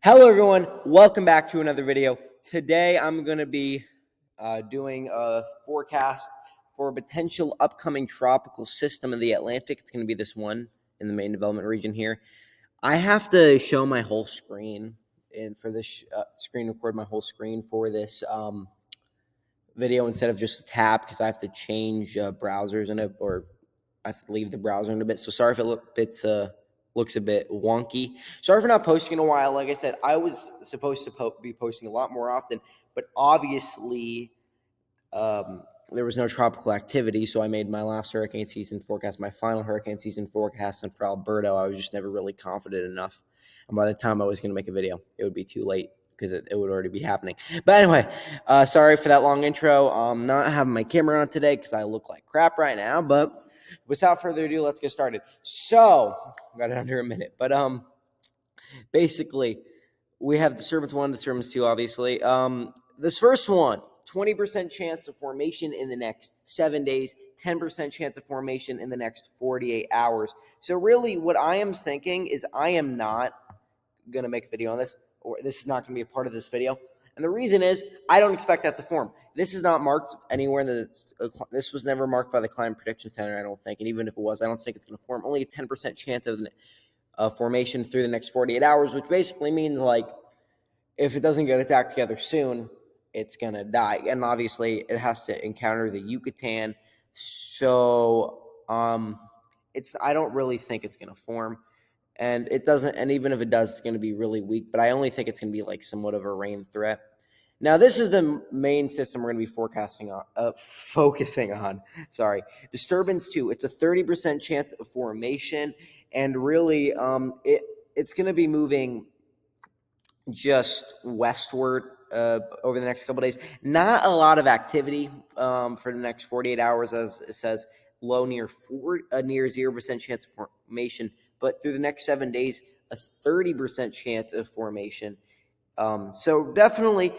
Hello everyone, welcome back to another video. Today I'm going to be doing a forecast for a potential upcoming tropical system in the Atlantic. It's going to be this one in the main development region here. I have to show my whole screen and for this screen record my whole screen for this video instead of just a tab because I have to change browsers in it, or I have to leave the browser in a bit. So sorry if it looks a bit wonky. Sorry for not posting in a while. Like I said, I was supposed to be posting a lot more often, but obviously there was no tropical activity, so I made my last hurricane season forecast, my final hurricane season forecast, and for Alberto, I was just never really confident enough. And by the time I was going to make a video, it would be too late because it would already be happening. But anyway, sorry for that long intro. I'm not having my camera on today because I look like crap right now, but without further ado, let's get started. So, got it under a minute, but basically, we have disturbance 1, disturbance 2, obviously. This first one, 20% chance of formation in the next 7 days, 10% chance of formation in the next 48 hours. So really, what I am thinking is I am not going to make a video on this, or this is not going to be a part of this video. And the reason is I don't expect that to form. This is not marked anywhere in this was never marked by the Climate Prediction Center, I don't think. And even if it was, I don't think it's going to form. Only a 10% chance of formation through the next 48 hours, which basically means, like, if it doesn't get its act together soon, it's going to die. And obviously, it has to encounter the Yucatan. So I don't really think it's going to form. And it doesn't, and even if it does, it's going to be really weak. But I only think it's going to be like somewhat of a rain threat. Now, this is the main system we're going to be focusing on. Sorry, disturbance 2. It's a 30% chance of formation, and really, it's going to be moving just westward over the next couple of days. Not a lot of activity for the next 48 hours, as it says, near 0% chance of formation. But through the next 7 days, a 30% chance of formation. So definitely,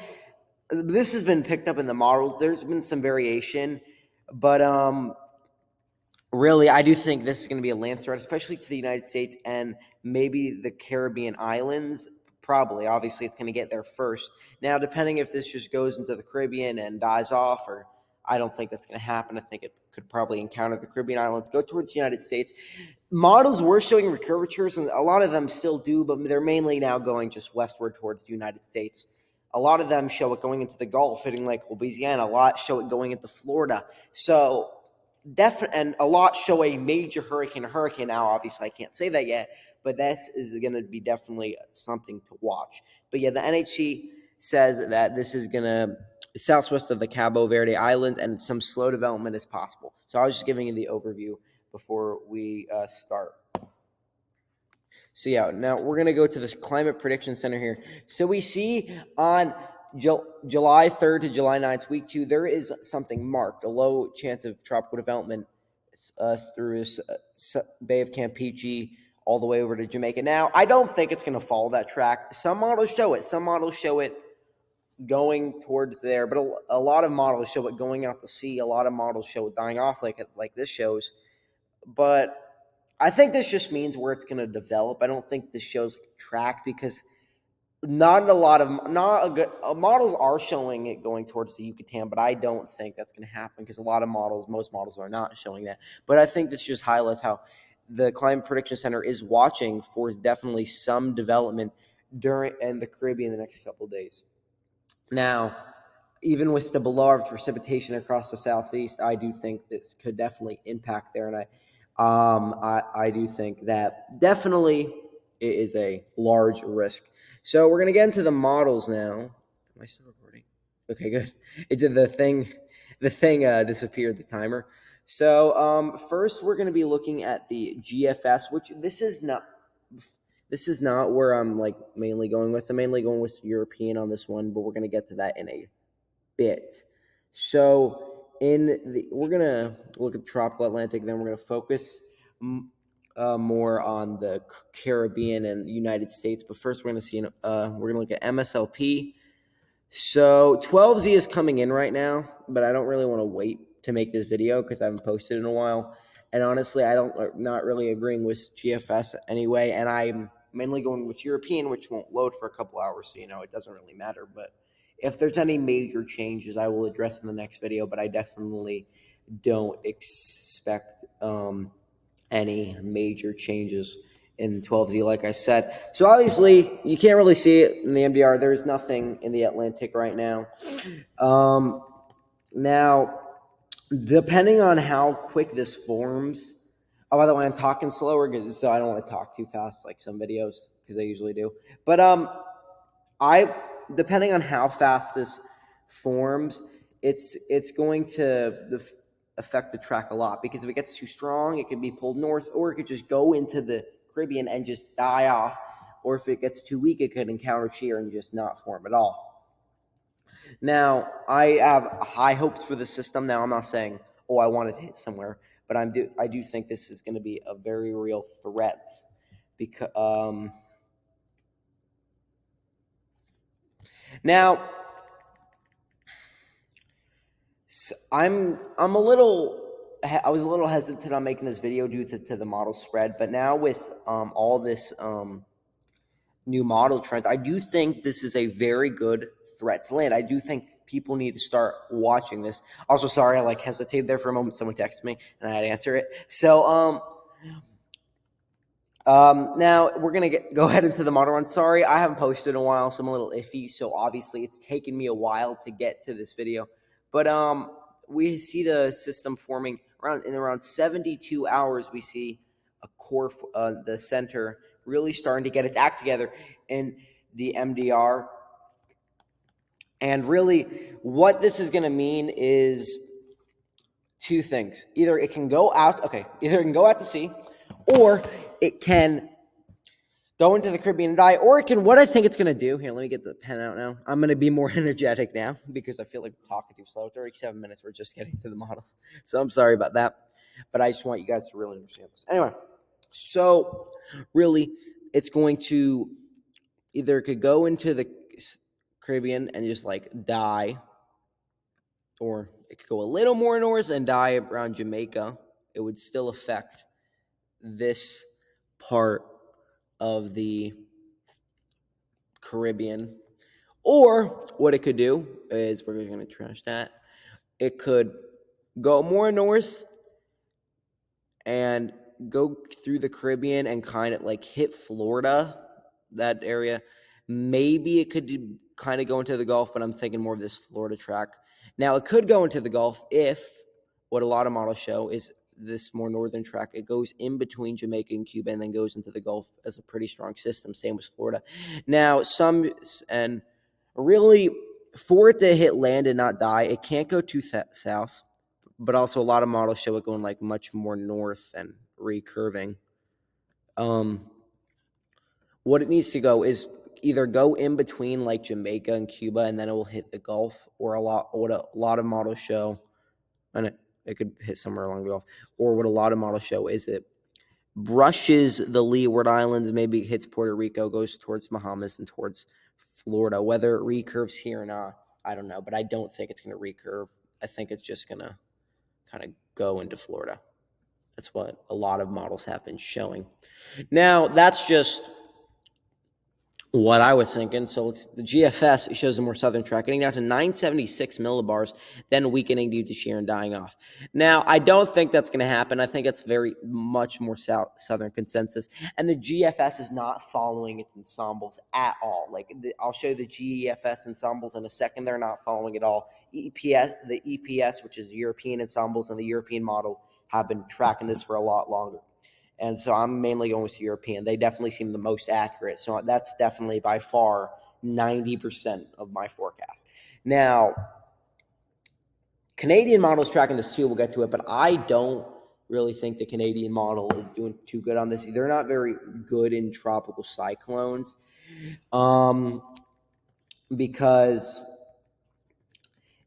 this has been picked up in the models. There's been some variation, but really, I do think this is going to be a land threat, especially to the United States and maybe the Caribbean islands. Probably, obviously, it's going to get there first. Now, depending if this just goes into the Caribbean and dies off, or I don't think that's going to happen. I think it could probably encounter the Caribbean islands, go towards the United States. Models were showing recurvatures, and a lot of them still do, but they're mainly now going just westward towards the United States. A lot of them show it going into the Gulf, hitting like Louisiana. A lot show it going into Florida. So, and a lot show a major hurricane. Now, obviously, I can't say that yet, but this is going to be definitely something to watch. But yeah, the NHC says that this is going to southwest of the Cabo Verde Islands, and some slow development is possible. So I was just giving you the overview before we start. So yeah, now we're going to go to this Climate Prediction Center here. So we see on July 3rd to July 9th, week 2, there is something marked, a low chance of tropical development through Bay of Campeche all the way over to Jamaica. Now, I don't think it's going to follow that track. Some models show it. Some models show it going towards there, but a lot of models show it going out to sea. A lot of models show it dying off like this shows. But I think this just means where it's going to develop. I don't think this shows track because models are showing it going towards the Yucatan, but I don't think that's going to happen because most models are not showing that. But I think this just highlights how the Climate Prediction Center is watching for definitely some development in the Caribbean the next couple of days. Now, even with the below average precipitation across the southeast, I do think this could definitely impact there, and I do think that definitely it is a large risk. So we're gonna get into the models now. Am I still recording? Okay, good. It did the thing disappeared, the timer. So first we're gonna be looking at the GFS, which this is not where I'm like mainly going with. I'm mainly going with European on this one, but we're gonna get to that in a bit. So we're gonna look at the tropical Atlantic, then we're gonna focus more on the Caribbean and United States. But first, we're gonna look at MSLP. So 12Z is coming in right now, but I don't really want to wait to make this video because I haven't posted in a while. And honestly, not really agreeing with GFS anyway. And I'm mainly going with European, which won't load for a couple hours, so it doesn't really matter. But if there's any major changes, I will address in the next video. But I definitely don't expect any major changes in 12Z, like I said. So obviously, you can't really see it in the MDR. There's nothing in the Atlantic right now. Now, depending on how quick this forms. Oh, by the way, I'm talking slower, so I don't want to talk too fast like some videos, because I usually do. But I depending on how fast this forms, it's going to affect the track a lot, because if it gets too strong, it could be pulled north, or it could just go into the Caribbean and just die off, or if it gets too weak, it could encounter shear and just not form at all. Now, I have high hopes for the system. Now, I'm not saying, oh, I want it to hit somewhere, but I do think this is going to be a very real threat, because now I was a little hesitant on making this video due to the model spread, but now with all this new model trend, I do think this is a very good threat to land. I do think people need to start watching this. Also, sorry, I hesitated there for a moment. Someone texted me and I had to answer it. So now we're gonna go ahead into the model run. Sorry, I haven't posted in a while, so I'm a little iffy. So obviously, it's taken me a while to get to this video, but we see the system forming around 72 hours. We see a core, the center, really starting to get its act together in the MDR. And really, what this is going to mean is two things. Either it can go out to sea, or it can go into the Caribbean and die, or it can, what I think it's going to do, here, let me get the pen out now. I'm going to be more energetic now, because I feel like I'm talking too slow. 37 minutes, we're just getting to the models. So I'm sorry about that, but I just want you guys to really understand this. Anyway, so really, it's going to either, it could go into the Caribbean and just die, or it could go a little more north and die around Jamaica. It would still affect this part of the Caribbean. Or what it could do is, we're going to trash that, it could go more north and go through the Caribbean and kind of hit Florida, that area. Maybe it could kind of go into the Gulf, but I'm thinking more of this Florida track. Now, it could go into the Gulf if, what a lot of models show is this more northern track, it goes in between Jamaica and Cuba and then goes into the Gulf as a pretty strong system, same as Florida. Now, and really, for it to hit land and not die, it can't go too south, but also a lot of models show it going much more north and recurving. What it needs to go is either go in between Jamaica and Cuba, and then it will hit the Gulf, or what a lot of models show, and it could hit somewhere along the Gulf, or what a lot of models show is it brushes the Leeward Islands, maybe hits Puerto Rico, goes towards Bahamas and towards Florida. Whether it recurves here or not, I don't know, but I don't think it's going to recurve. I think it's just going to kind of go into Florida. That's what a lot of models have been showing. Now, that's just what I was thinking. So the GFS shows a more southern track, getting down to 976 millibars, then weakening due to shear and dying off. Now, I don't think that's going to happen. I think it's very much more southern consensus. And the GFS is not following its ensembles at all. I'll show you the GFS ensembles in a second. They're not following at all. The EPS, which is the European ensembles and the European model, have been tracking this for a lot longer. And so I'm mainly going with European. They definitely seem the most accurate. So that's definitely by far 90% of my forecast. Now, Canadian model is tracking this too. We'll get to it. But I don't really think the Canadian model is doing too good on this. They're not very good in tropical cyclones, because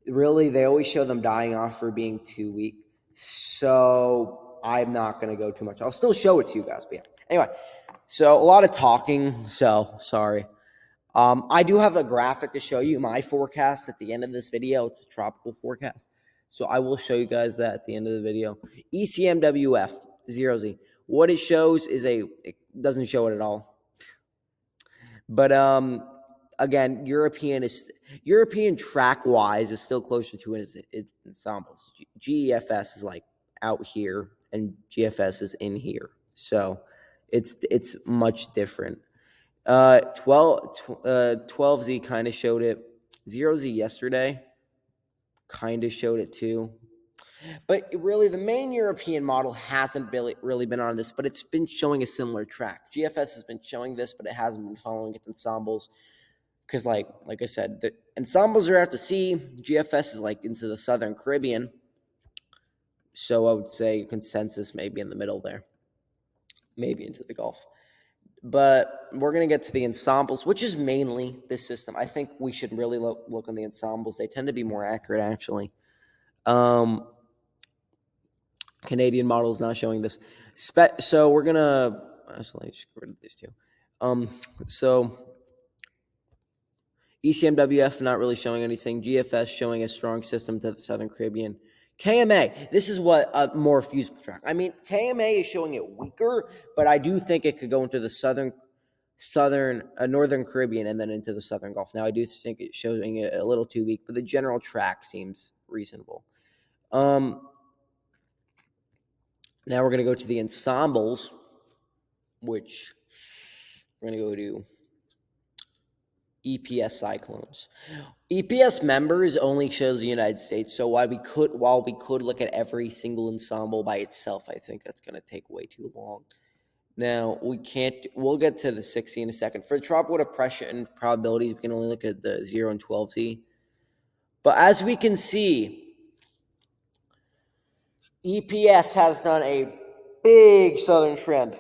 really they always show them dying off for being too weak. So I'm not going to go too much. I'll still show it to you guys. But yeah. Anyway, so a lot of talking. So sorry. I do have a graphic to show you my forecast at the end of this video. It's a tropical forecast. So I will show you guys that at the end of the video. ECMWF 0Z. What it shows is it doesn't show it at all. But again, European track wise is still closer to its ensembles. GEFS is like out here, and GFS is in here, so it's much different. 12Z kind of showed it. 0Z yesterday kind of showed it too. But really, the main European model hasn't really been on this, but it's been showing a similar track. GFS has been showing this, but it hasn't been following its ensembles. Because, like I said, the ensembles are out to sea. GFS is like into the Southern Caribbean. So I would say consensus maybe in the middle there, maybe into the Gulf. But we're going to get to the ensembles, which is mainly this system. I think we should really look on the ensembles. They tend to be more accurate, actually. Canadian model is not showing this. So we're going to... Actually, just get rid of these two. So ECMWF not really showing anything. GFS showing a strong system to the Southern Caribbean. KMA, this is what a more fusible track. I mean, KMA is showing it weaker, but I do think it could go into the Northern Caribbean and then into the Southern Gulf. Now, I do think it's showing it a little too weak, but the general track seems reasonable. Now we're going to go to the ensembles, which we're going to go to EPS cyclones. EPS members only shows the United States, so while we could look at every single ensemble by itself, I think that's going to take way too long. Now, we'll get to the 60 in a second. For tropical depression probabilities, we can only look at the 0 and 12Z. But as we can see, EPS has done a big southern trend.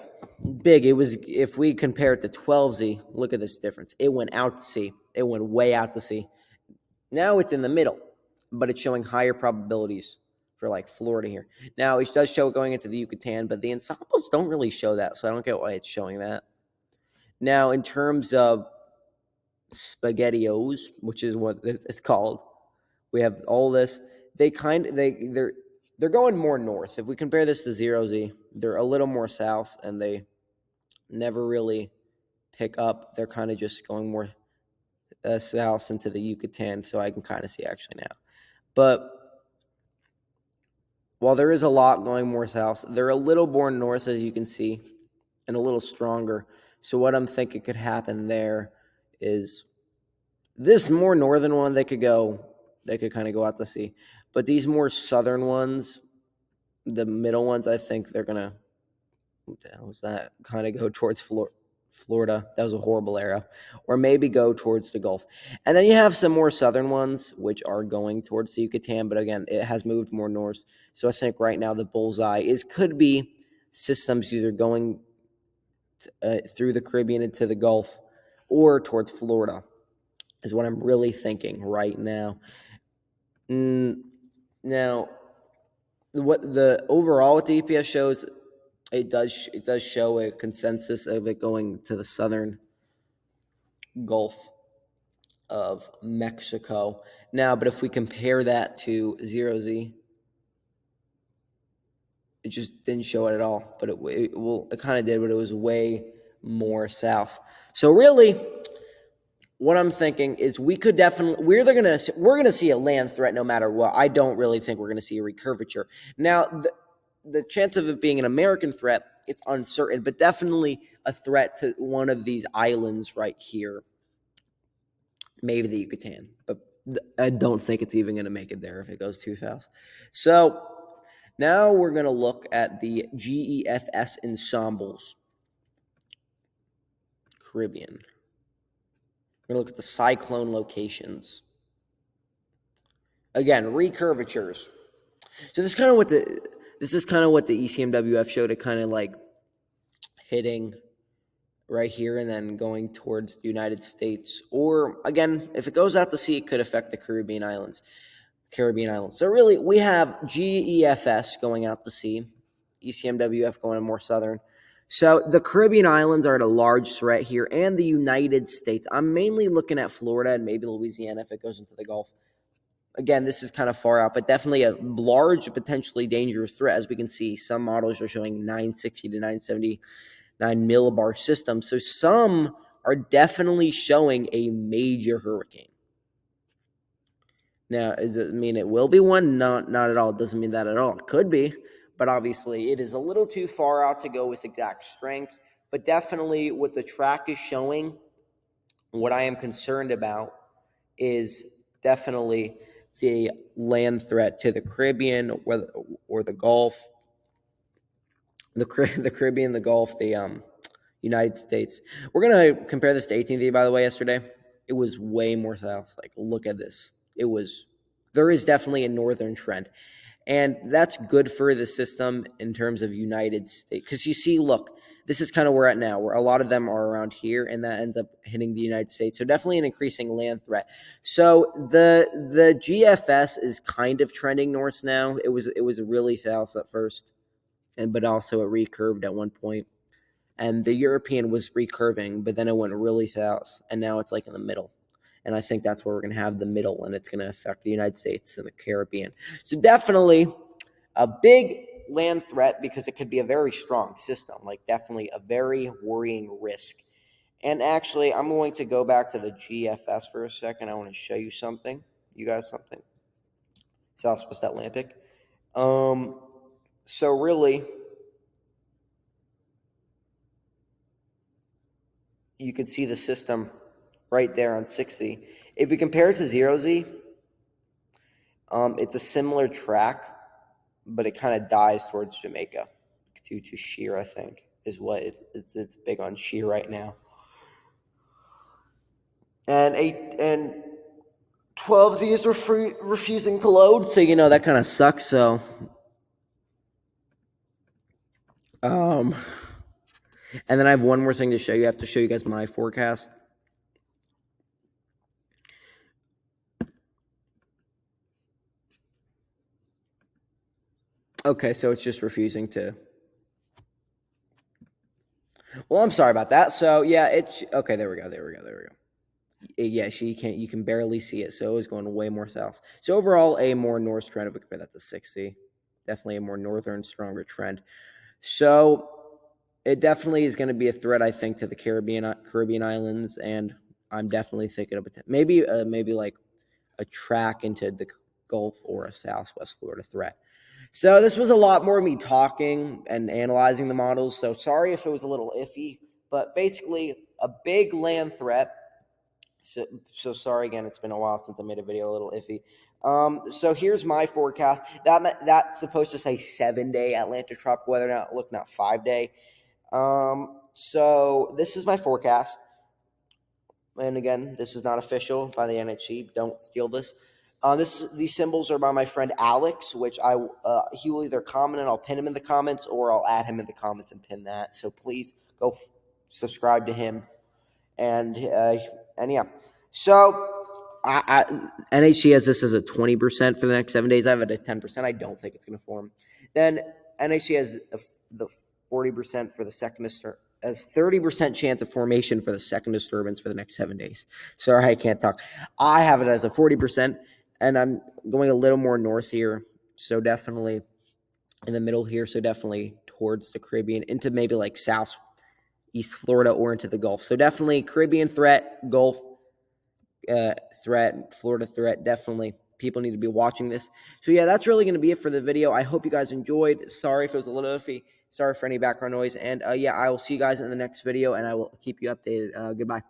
Big. It was, if we compare it to 12Z, look at this difference. It went out to sea. It went way out to sea. Now it's in the middle, but it's showing higher probabilities for like Florida here. Now it does show going into the Yucatan, but the ensembles don't really show that, so I don't get why it's showing that. Now, in terms of SpaghettiOs, which is what it's called, we have all this. They're going more north. If we compare this to 0Z, they're a little more south, and they never really pick up. They're kind of just going more south into the Yucatan, so I can kind of see actually now. But while there is a lot going more south, they're a little more north, as you can see, and a little stronger. So what I'm thinking could happen there is this more northern one, they could kind of go out to sea. But these more southern ones, the middle ones, I think they're going to, what the hell was that? Kind of go towards Florida. That was a horrible arrow. Or maybe go towards the Gulf. And then you have some more southern ones, which are going towards the Yucatan. But again, it has moved more north. So I think right now the bullseye could be systems either going through the Caribbean into the Gulf or towards Florida is what I'm really thinking right now. Now, what the overall with the EPS shows, it does show a consensus of it going to the Southern Gulf of Mexico. Now, but if we compare that to 0Z, it just didn't show it at all. But it kind of did, but it was way more south. So really, what I'm thinking is we're gonna see a land threat no matter what. I don't really think we're gonna see a recurvature. Now, the chance of it being an American threat, it's uncertain, but definitely a threat to one of these islands right here. Maybe the Yucatan, but I don't think it's even going to make it there if it goes too fast. So now we're going to look at the GEFS ensembles. Caribbean. We're going to look at the cyclone locations. Again, recurvatures. So this is kind of what the ECMWF showed. It kind of like hitting right here and then going towards the United States. Or again, if it goes out to sea, it could affect the Caribbean islands. So really, we have GEFS going out to sea, ECMWF going more southern. So the Caribbean islands are at a large threat here, and the United States. I'm mainly looking at Florida and maybe Louisiana if it goes into the Gulf. Again, this is kind of far out, but definitely a large, potentially dangerous threat. As we can see, some models are showing 960 to 979 millibar systems. So some are definitely showing a major hurricane. Now, does it mean it will be one? No, not at all. It doesn't mean that at all. It could be, but obviously it is a little too far out to go with exact strengths. But definitely what the track is showing, what I am concerned about is definitely the land threat to the Caribbean or the Gulf, the Caribbean, the Gulf, the United States. We're gonna compare this to 18th, by the way. Yesterday, it was way more south. Like, look at this. There is definitely a northern trend, and that's good for the system in terms of United States. Because you see, look, this is kind of where we're at now, where a lot of them are around here, and that ends up hitting the United States. So definitely an increasing land threat. So the GFS is kind of trending north now. It was really south at first, but also it recurved at one point. And the European was recurving, but then it went really south, and now it's like in the middle. And I think that's where we're going to have the middle, and it's going to affect the United States and the Caribbean. So definitely a big land threat because it could be a very strong system, like definitely a very worrying risk. And actually, I'm going to go back to the GFS for a second. I want to show you something, you guys something. Southwest Atlantic. So really, you can see the system right there on 60. If we compare it to 0Z, it's a similar track, but it kind of dies towards Jamaica due to shear, I think, is what it's big on shear right now. And 12Z is refusing to load, so that kind of sucks. So, and then I have one more thing to show you. I have to show you guys my forecast. Okay, so it's just refusing to. Well, I'm sorry about that. So yeah, it's okay. There we go. Yeah, you can barely see it, so it was going way more south. So overall, a more north trend. If we compare that to 60, definitely a more northern, stronger trend. So it definitely is going to be a threat, I think, to the Caribbean islands, and I'm definitely thinking of maybe like a track into the Gulf or a Southwest Florida threat. So this was a lot more me talking and analyzing the models. So sorry if it was a little iffy, but basically a big land threat. So sorry again, it's been a while since I made a video, a little iffy. So here's my forecast. That's supposed to say 7-day Atlantic tropical weather. Now look, not 5-day. So this is my forecast. And again, this is not official by the NHC. Don't steal this. These symbols are by my friend Alex, which he will either comment and I'll pin him in the comments, or I'll add him in the comments and pin that. So please go subscribe to him. And yeah, so NHC has this as a 20% for the next 7 days. I have it at 10%. I don't think it's going to form. Then NHC has the 40% for the second disturbance, as 30% chance of formation for the second disturbance for the next 7 days. Sorry, I can't talk. I have it as a 40%, and I'm going a little more north here, so definitely in the middle here, so definitely towards the Caribbean, into maybe like East Florida or into the Gulf. So definitely Caribbean threat, Gulf threat, Florida threat. Definitely people need to be watching this. So yeah, that's really going to be it for the video. I hope you guys enjoyed. Sorry if it was a little iffy. Sorry for any background noise. And yeah, I will see you guys in the next video, and I will keep you updated. Goodbye.